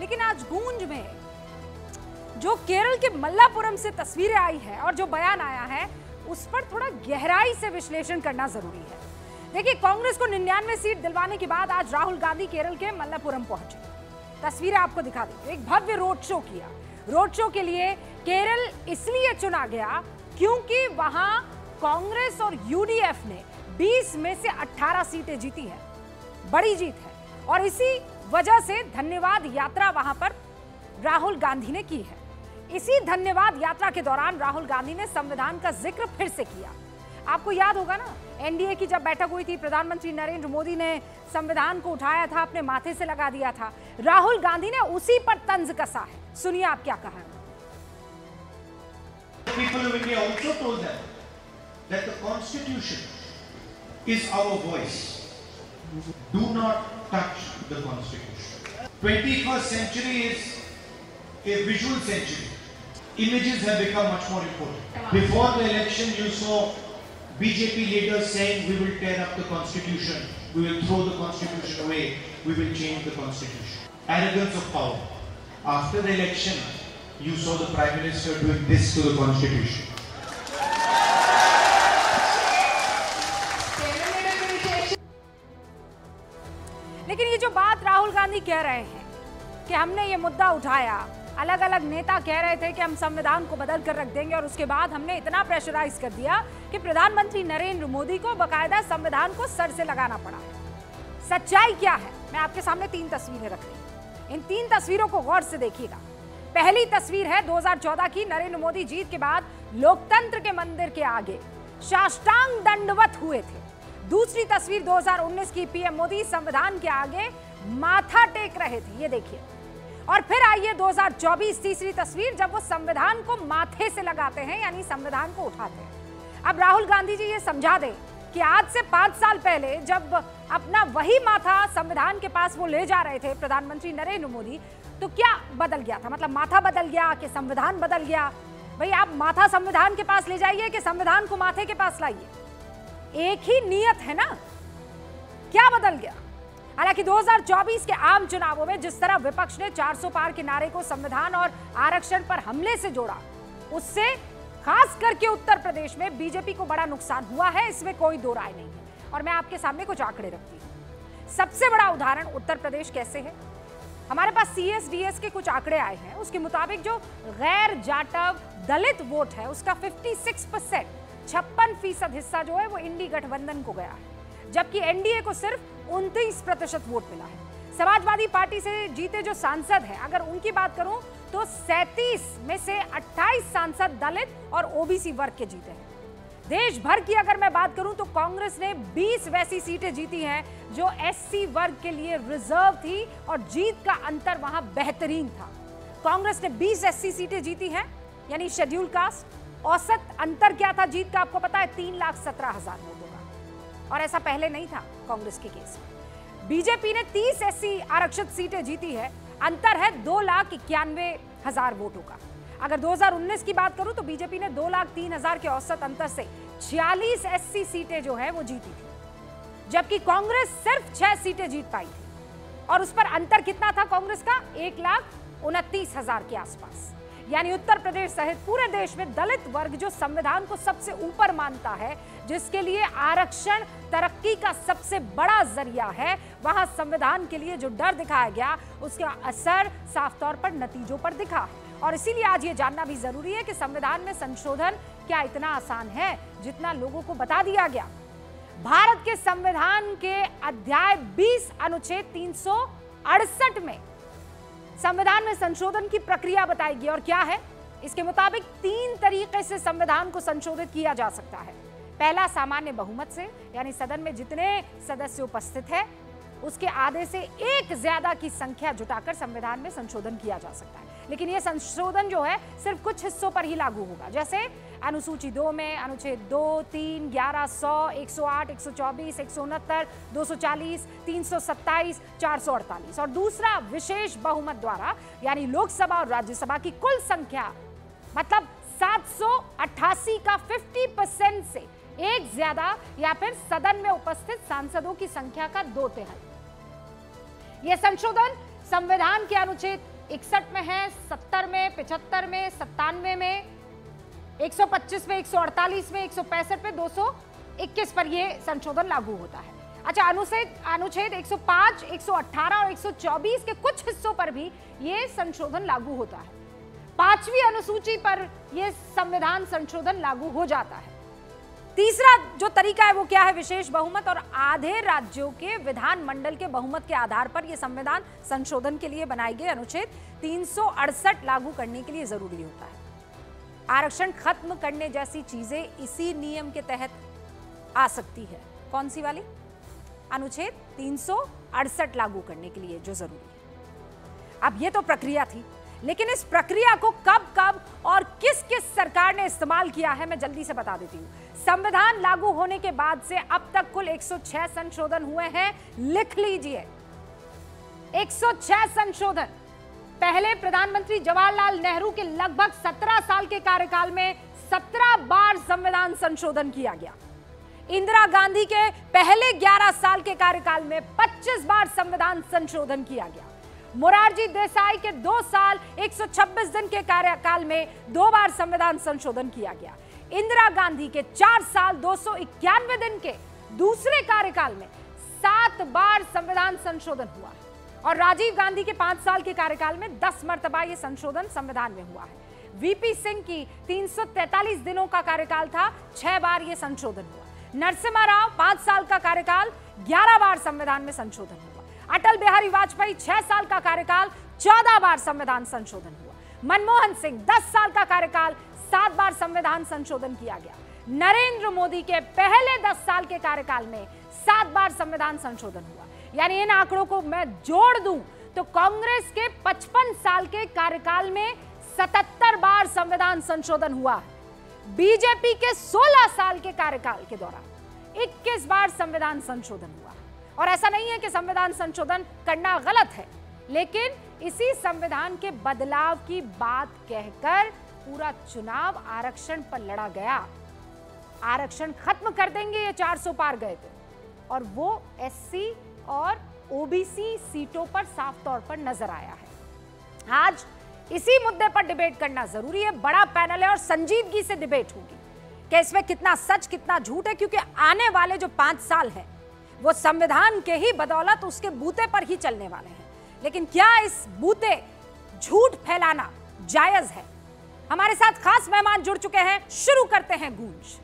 लेकिन आज गूंज में जो केरल के मल्लापुरम से तस्वीरें आई है और जो बयान आया है उस पर थोड़ा गहराई से विश्लेषण करना जरूरी है। देखिए, कांग्रेस को 99 सीट दिलवाने के बाद आज राहुल गांधी केरल के मल्लापुरम पहुंचे। तस्वीरें आपको दिखा दी। एक भव्य रोड शो किया। रोड शो के लिए केरल इसलिए चुना गया क्योंकि वहां कांग्रेस और यूडीएफ ने 20 में से 18 सीटें जीती है। बड़ी जीत है और इसी वजह से धन्यवाद यात्रा वहां पर राहुल गांधी ने की है। इसी धन्यवाद यात्रा के दौरान राहुल गांधी ने संविधान का जिक्र फिर से किया। आपको याद होगा ना, एनडीए की जब बैठक हुई थी, प्रधानमंत्री नरेंद्र मोदी ने संविधान को उठाया था, अपने माथे से लगा दिया था। राहुल गांधी ने उसी पर तंज कसा है। सुनिए आप क्या कहा है। People of India also told them that the Constitution is our voice. Do not touch the Constitution. 21st century is a visual century. Images have become much more important. Before the election, you saw BJP leaders saying we will tear up the Constitution, we will throw the Constitution away, we will change the Constitution. Arrogance of power. After the election, you saw the Prime Minister doing this to the Constitution. लेकिन ये जो बात राहुल गांधी कह रहे हैं कि हमने ये मुद्दा उठाया, अलग अलग नेता कह रहे थे कि हम संविधान को बदल कर रख देंगे और उसके बाद हमने इतना प्रेशराइज कर दिया कि प्रधानमंत्री नरेंद्र मोदी को बकायदा संविधान को सर से लगाना पड़ा। सच्चाई क्या है, मैं आपके सामने 3 तस्वीरें रख रही हूं। इन 3 तस्वीरों को गौर से देखिएगा। पहली तस्वीर है 2014 की, नरेंद्र मोदी जीत के बाद लोकतंत्र के मंदिर के आगे साष्टांग दंडवत हुए थे। दूसरी तस्वीर 2019 की, पीएम मोदी संविधान के आगे माथा टेक रहे थे, ये देखिए। और फिर आइए 2024 तीसरी तस्वीर, जब वो संविधान को माथे से लगाते हैं, यानी संविधान को उठाते हैं। अब राहुल गांधी जी ये समझा दें कि आज से 5 साल पहले जब अपना वही माथा संविधान के पास वो ले जा रहे थे प्रधानमंत्री नरेंद्र मोदी, तो क्या बदल गया था? मतलब माथा बदल गया कि संविधान बदल गया? भाई, आप माथा संविधान के पास ले जाइए कि संविधान को माथे के पास लाइए, एक ही नियत है ना। क्या बदल गया? हालांकि 2024 के आम चुनावों में जिस तरह विपक्ष ने 400 पार के नारे को संविधान और आरक्षण पर हमले से जोड़ा, उससे खास करके उत्तर प्रदेश में बीजेपी को बड़ा नुकसान हुआ है, इसमें कोई दो राय नहीं है। और मैं आपके सामने कुछ आंकड़े रखती हूं। सबसे बड़ा उदाहरण उत्तर प्रदेश कैसे है। हमारे पास CSDS के कुछ आंकड़े आए हैं। उसके मुताबिक जो गैर जाटव दलित वोट है उसका 56%, 56% हिस्सा जो है वो इंडी गठबंधन को गया है, जबकि एनडीए को सिर्फ 29% वोट मिला है। समाजवादी पार्टी से जीते जो सांसद हैं, अगर उनकी बात करूं तो 37 में से 28 सांसद दलित और ओबीसी वर्ग के जीते हैं। देश भर की अगर मैं बात करूं तो कांग्रेस ने 20 वैसी सीटें जीती हैं जो एससी वर्ग के लिए रिजर्व थी और जीत का अंतर वहां बेहतरीन था। कांग्रेस ने 20 एससी सीटें जीती हैं, यानी शेड्यूल कास्ट। औसत अंतर क्या था जीत का, आपको पता है? 3,17,000 वोटों का। और ऐसा पहले नहीं था कांग्रेस के केस में। बीजेपी ने 30 एससी आरक्षित सीटें जीती है, अंतर है 2,91,000 वोटों का। अगर 2019 की बात करूं तो बीजेपी ने 2,03,000 के औसत अंतर से 46 एससी सीटें जो है वो जीती थी, जबकि कांग्रेस सिर्फ 6 सीटें जीत पाई थी। और उस पर अंतर कितना था कांग्रेस का? 1,29,000 के आसपास। यानी उत्तर प्रदेश सहित पूरे देश में दलित वर्ग जो संविधान को सबसे ऊपर मानता है, जिसके लिए आरक्षण तरक्की का सबसे बड़ा जरिया है, वहां संविधान के लिए जो डर दिखाया गया उसका असर साफ तौर पर नतीजों पर दिखा है। और इसीलिए आज ये जानना भी जरूरी है कि संविधान में संशोधन क्या इतना आसान है जितना लोगों को बता दिया गया। भारत के संविधान के अध्याय 20 अनुच्छेद 368 में संविधान में संशोधन की प्रक्रिया बताएगी। और क्या है? इसके मुताबिक 3 तरीके से संविधान को संशोधित किया जा सकता है। पहला, सामान्य बहुमत से, यानी सदन में जितने सदस्य उपस्थित हैं उसके आधे से एक ज्यादा की संख्या जुटाकर संविधान में संशोधन किया जा सकता है। लेकिन यह संशोधन जो है सिर्फ कुछ हिस्सों पर ही लागू होगा, जैसे अनुसूची 2 में अनुच्छेद 2, 3, 11, 100, 108, 124, 169, 240, 327, 448। और दूसरा, विशेष बहुमत द्वारा, यानी लोकसभा और राज्यसभा की कुल संख्या, मतलब 788 का 50% से एक ज्यादा, या फिर सदन में उपस्थित सांसदों की संख्या का 2/3। यह संशोधन संविधान के अनुच्छेद 61 में है, 70 में, 75 में, 97 में, 125 में, 148 में, 165 पे, 221 पर यह संशोधन लागू होता है। अच्छा, अनुच्छेद 105, 118 और 124 के कुछ हिस्सों पर भी यह संशोधन लागू होता है। 5वीं अनुसूची पर यह संविधान संशोधन लागू हो जाता है। तीसरा जो तरीका है वो क्या है? विशेष बहुमत और आधे राज्यों के विधानमंडल के बहुमत के आधार पर यह संविधान संशोधन के लिए बनाए गए अनुच्छेद 368 लागू करने के लिए जरूरी होता है। आरक्षण खत्म करने जैसी चीजें इसी नियम के तहत आ सकती है। कौन सी वाली? अनुच्छेद 368 लागू करने के लिए जो जरूरी है। अब ये तो प्रक्रिया थी, लेकिन इस प्रक्रिया को कब कब और किस किस सरकार ने इस्तेमाल किया है मैं जल्दी से बता देती हूं। संविधान लागू होने के बाद से अब तक कुल 106 संशोधन हुए हैं। लिख लीजिए, 106 संशोधन। पहले प्रधानमंत्री जवाहरलाल नेहरू के लगभग 17 साल के कार्यकाल में 17 बार संविधान संशोधन किया गया। इंदिरा गांधी के पहले 11 साल के कार्यकाल में 25 बार संविधान संशोधन किया गया। मोरारजी देसाई के 2 साल 126 दिन के कार्यकाल में 2 बार संविधान संशोधन किया गया। इंदिरा गांधी के 4 साल 291 दिन के दूसरे कार्यकाल में 7 बार संविधान संशोधन हुआ है और राजीव गांधी के 5 साल के कार्यकाल में 10 मर्तबा यह संशोधन संविधान में हुआ है। वीपी सिंह की 343 दिनों का कार्यकाल था, 6 बार यह संशोधन हुआ। नरसिम्हा राव 5 साल का कार्यकाल, 11 बार संविधान में संशोधन हुआ। अटल बिहारी वाजपेयी 6 साल का कार्यकाल, 14 बार संविधान संशोधन हुआ। मनमोहन सिंह 10 साल का कार्यकाल, 7 बार संविधान संशोधन किया गया। नरेंद्र मोदी के पहले 10 साल के कार्यकाल में 7 बार संविधान संशोधन हुआ। यानी इन आंकड़ों को मैं जोड़ दूं तो कांग्रेस के 55 साल के कार्यकाल में 77 बार संविधान संशोधन हुआ है। बीजेपी के 16 साल के कार्यकाल के दौरान 21 बार संविधान संशोधन हुआ। और ऐसा नहीं है कि संविधान संशोधन करना गलत है, लेकिन इसी संविधान के बदलाव की बात कहकर पूरा चुनाव आरक्षण पर लड़ा गया। आरक्षण खत्म कर देंगे, ये 400 पार गए थे और वो एससी और ओबीसी सीटों पर साफ तौर पर नजर आया है। आज इसी मुद्दे पर डिबेट करना जरूरी है। बड़ा पैनल है और संजीदगी से डिबेट होगी कि इसमें कितना सच कितना झूठ है, क्योंकि आने वाले जो 5 साल है वो संविधान के ही बदौलत उसके बूते पर ही चलने वाले हैं। लेकिन क्या इस बूते झूठ फैलाना जायज है? हमारे साथ खास मेहमान जुड़ चुके हैं, शुरू करते हैं गूंज।